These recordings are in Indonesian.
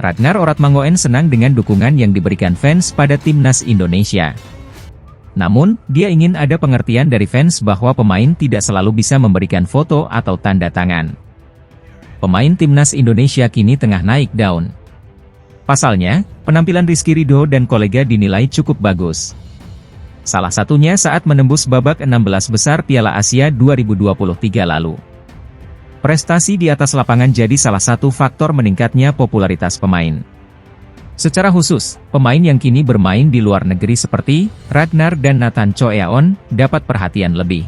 Ragnar Oratmangoen senang dengan dukungan yang diberikan fans pada timnas Indonesia. Namun, dia ingin ada pengertian dari fans bahwa pemain tidak selalu bisa memberikan foto atau tanda tangan. Pemain timnas Indonesia kini tengah naik daun. Pasalnya, penampilan Rizky Ridho dan kolega dinilai cukup bagus. Salah satunya saat menembus babak 16 besar Piala Asia 2023 lalu. Prestasi di atas lapangan jadi salah satu faktor meningkatnya popularitas pemain. Secara khusus, pemain yang kini bermain di luar negeri seperti Ragnar dan Nathan Choeaon dapat perhatian lebih.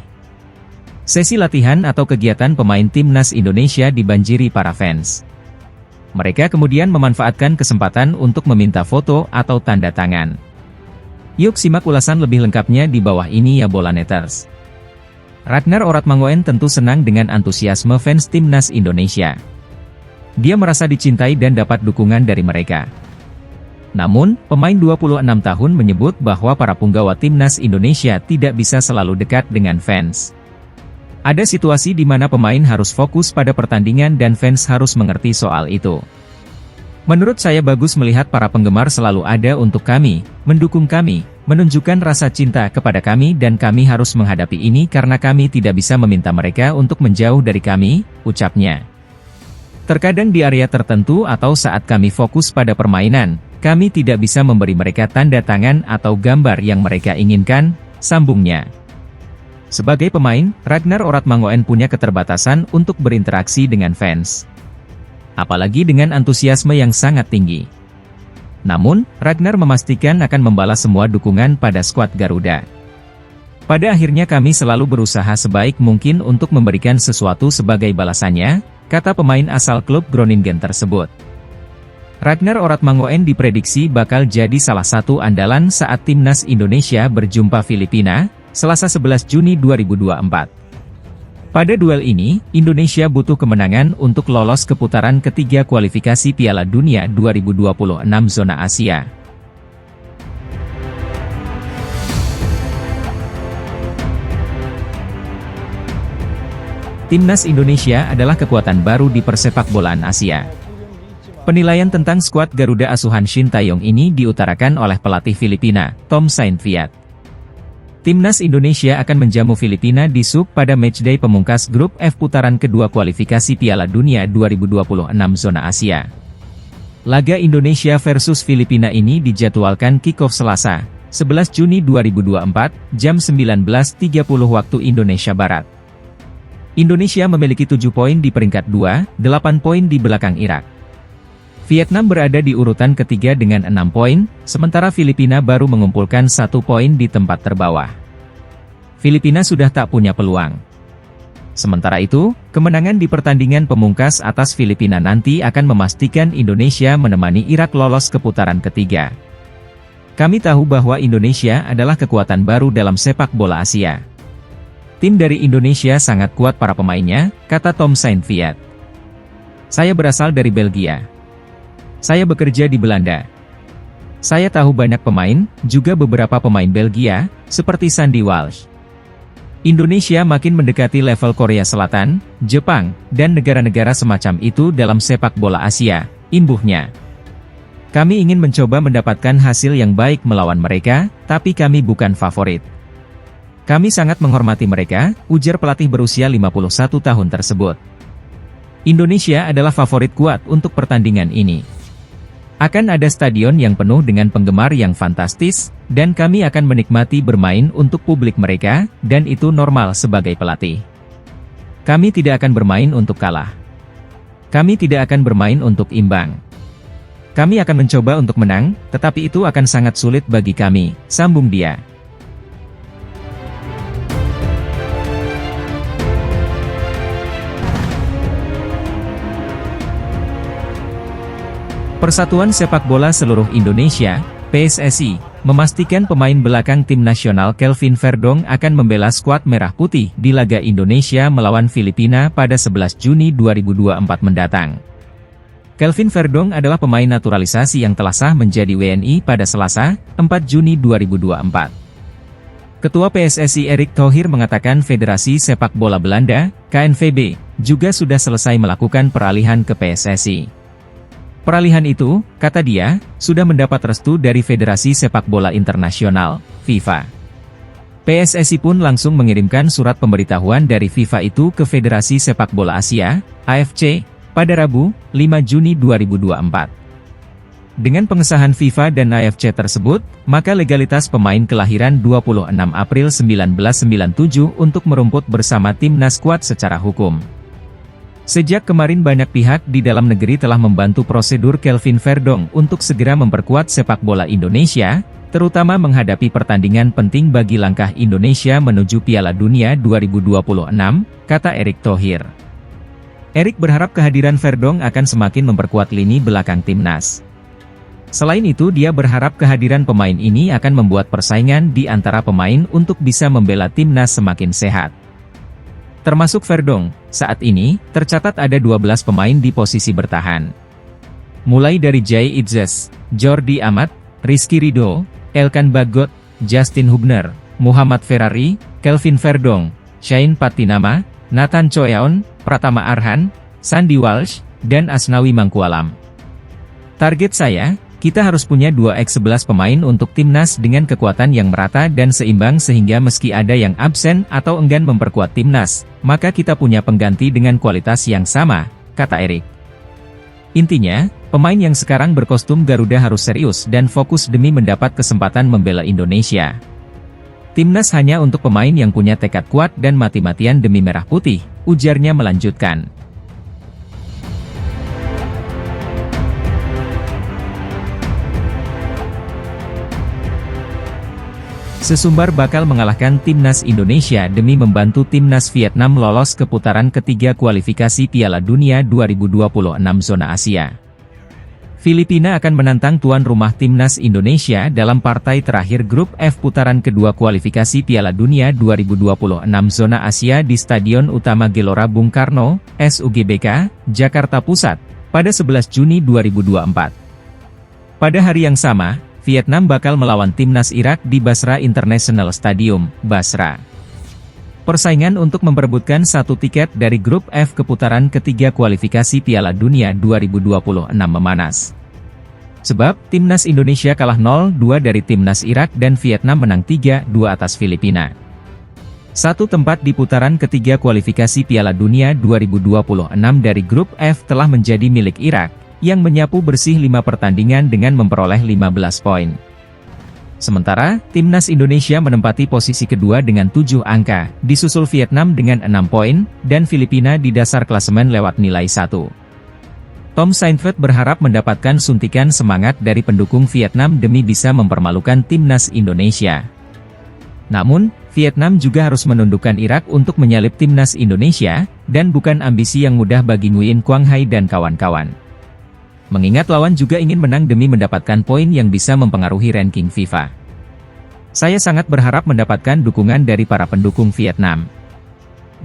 Sesi latihan atau kegiatan pemain timnas Indonesia dibanjiri para fans. Mereka kemudian memanfaatkan kesempatan untuk meminta foto atau tanda tangan. Yuk simak ulasan lebih lengkapnya di bawah ini ya Bolaneters. Ragnar Oratmangoen tentu senang dengan antusiasme fans timnas Indonesia. Dia merasa dicintai dan dapat dukungan dari mereka. Namun, pemain 26 tahun menyebut bahwa para punggawa timnas Indonesia tidak bisa selalu dekat dengan fans. Ada situasi di mana pemain harus fokus pada pertandingan dan fans harus mengerti soal itu. Menurut saya bagus melihat para penggemar selalu ada untuk kami, mendukung kami, menunjukkan rasa cinta kepada kami dan kami harus menghadapi ini karena kami tidak bisa meminta mereka untuk menjauh dari kami, ucapnya. Terkadang di area tertentu atau saat kami fokus pada permainan, kami tidak bisa memberi mereka tanda tangan atau gambar yang mereka inginkan, sambungnya. Sebagai pemain, Ragnar Oratmangoen punya keterbatasan untuk berinteraksi dengan fans. Apalagi dengan antusiasme yang sangat tinggi. Namun, Ragnar memastikan akan membalas semua dukungan pada skuad Garuda. Pada akhirnya kami selalu berusaha sebaik mungkin untuk memberikan sesuatu sebagai balasannya, kata pemain asal klub Groningen tersebut. Ragnar Oratmangoen diprediksi bakal jadi salah satu andalan saat timnas Indonesia berjumpa Filipina, Selasa 11 Juni 2024. Pada duel ini, Indonesia butuh kemenangan untuk lolos ke putaran ketiga kualifikasi Piala Dunia 2026 zona Asia. Timnas Indonesia adalah kekuatan baru di persepakbolaan Asia. Penilaian tentang skuad Garuda asuhan Shin Tae-yong ini diutarakan oleh pelatih Filipina, Tom Saintfiet. Timnas Indonesia akan menjamu Filipina di SUB pada matchday pemungkas grup F putaran kedua kualifikasi Piala Dunia 2026 zona Asia. Laga Indonesia versus Filipina ini dijadwalkan kick-off Selasa, 11 Juni 2024, jam 19.30 waktu Indonesia Barat. Indonesia memiliki 7 poin di peringkat 2, 8 poin di belakang Irak. Vietnam berada di urutan ketiga dengan 6 poin, sementara Filipina baru mengumpulkan 1 poin di tempat terbawah. Filipina sudah tak punya peluang. Sementara itu, kemenangan di pertandingan pemungkas atas Filipina nanti akan memastikan Indonesia menemani Irak lolos ke putaran ketiga. Kami tahu bahwa Indonesia adalah kekuatan baru dalam sepak bola Asia. Tim dari Indonesia sangat kuat para pemainnya, kata Tom Saintfiet. Saya berasal dari Belgia. Saya bekerja di Belanda. Saya tahu banyak pemain, juga beberapa pemain Belgia, seperti Sandy Walsh. Indonesia makin mendekati level Korea Selatan, Jepang, dan negara-negara semacam itu dalam sepak bola Asia, imbuhnya. Kami ingin mencoba mendapatkan hasil yang baik melawan mereka, tapi kami bukan favorit. Kami sangat menghormati mereka, ujar pelatih berusia 51 tahun tersebut. Indonesia adalah favorit kuat untuk pertandingan ini. Akan ada stadion yang penuh dengan penggemar yang fantastis, dan kami akan menikmati bermain untuk publik mereka, dan itu normal sebagai pelatih. Kami tidak akan bermain untuk kalah. Kami tidak akan bermain untuk imbang. Kami akan mencoba untuk menang, tetapi itu akan sangat sulit bagi kami, sambung dia. Persatuan Sepak Bola Seluruh Indonesia, PSSI, memastikan pemain belakang tim nasional Kelvin Verdong akan membela skuad Merah Putih di laga Indonesia melawan Filipina pada 11 Juni 2024 mendatang. Kelvin Verdong adalah pemain naturalisasi yang telah sah menjadi WNI pada Selasa, 4 Juni 2024. Ketua PSSI Erick Thohir mengatakan Federasi Sepak Bola Belanda, KNVB, juga sudah selesai melakukan peralihan ke PSSI. Peralihan itu, kata dia, sudah mendapat restu dari Federasi Sepak Bola Internasional, FIFA. PSSI pun langsung mengirimkan surat pemberitahuan dari FIFA itu ke Federasi Sepak Bola Asia, AFC, pada Rabu, 5 Juni 2024. Dengan pengesahan FIFA dan AFC tersebut, maka legalitas pemain kelahiran 26 April 1997 untuk merumput bersama timnas kuat secara hukum. Sejak kemarin banyak pihak di dalam negeri telah membantu prosedur Kelvin Verdong untuk segera memperkuat sepak bola Indonesia, terutama menghadapi pertandingan penting bagi langkah Indonesia menuju Piala Dunia 2026, kata Erick Thohir. Erick berharap kehadiran Verdong akan semakin memperkuat lini belakang timnas. Selain itu dia berharap kehadiran pemain ini akan membuat persaingan di antara pemain untuk bisa membela timnas semakin sehat. Termasuk Verdong, saat ini, tercatat ada 12 pemain di posisi bertahan. Mulai dari Jay Itzes, Jordi Amat, Rizky Ridho, Elkan Bagot, Justin Hubner, Muhammad Ferrari, Kelvin Verdong, Shane Patinama, Nathan Choeon, Pratama Arhan, Sandy Walsh, dan Asnawi Mangkualam. Target saya, kita harus punya 2x11 pemain untuk timnas dengan kekuatan yang merata dan seimbang sehingga meski ada yang absen atau enggan memperkuat timnas, maka kita punya pengganti dengan kualitas yang sama, kata Erick. Intinya, pemain yang sekarang berkostum Garuda harus serius dan fokus demi mendapat kesempatan membela Indonesia. Timnas hanya untuk pemain yang punya tekad kuat dan mati-matian demi merah putih, ujarnya melanjutkan. Sesumbar bakal mengalahkan timnas Indonesia demi membantu timnas Vietnam lolos ke putaran ketiga kualifikasi Piala Dunia 2026 zona Asia. Filipina akan menantang tuan rumah timnas Indonesia dalam partai terakhir grup F putaran kedua kualifikasi Piala Dunia 2026 zona Asia di Stadion Utama Gelora Bung Karno, SUGBK, Jakarta Pusat, pada 11 Juni 2024. Pada hari yang sama, Vietnam bakal melawan timnas Irak di Basra International Stadium, Basra. Persaingan untuk memperebutkan satu tiket dari grup F ke putaran ketiga kualifikasi Piala Dunia 2026 memanas. Sebab, timnas Indonesia kalah 0-2 dari timnas Irak dan Vietnam menang 3-2 atas Filipina. Satu tempat di putaran ketiga kualifikasi Piala Dunia 2026 dari grup F telah menjadi milik Irak, yang menyapu bersih 5 pertandingan dengan memperoleh 15 poin. Sementara, timnas Indonesia menempati posisi kedua dengan 7 angka, disusul Vietnam dengan 6 poin, dan Filipina di dasar klasemen lewat nilai 1. Tom Saintfiet berharap mendapatkan suntikan semangat dari pendukung Vietnam demi bisa mempermalukan timnas Indonesia. Namun, Vietnam juga harus menundukkan Irak untuk menyalip timnas Indonesia, dan bukan ambisi yang mudah bagi Nguyen Quang Hai dan kawan-kawan. Mengingat lawan juga ingin menang demi mendapatkan poin yang bisa mempengaruhi ranking FIFA. Saya sangat berharap mendapatkan dukungan dari para pendukung Vietnam.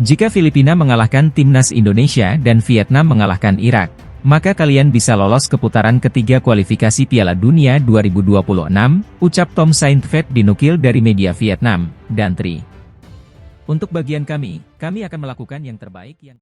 Jika Filipina mengalahkan timnas Indonesia dan Vietnam mengalahkan Irak, maka kalian bisa lolos ke putaran ketiga kualifikasi Piala Dunia 2026, ucap Tom Saintfiet dinukil dari media Vietnam, dan Tri. Untuk bagian kami akan melakukan yang terbaik yang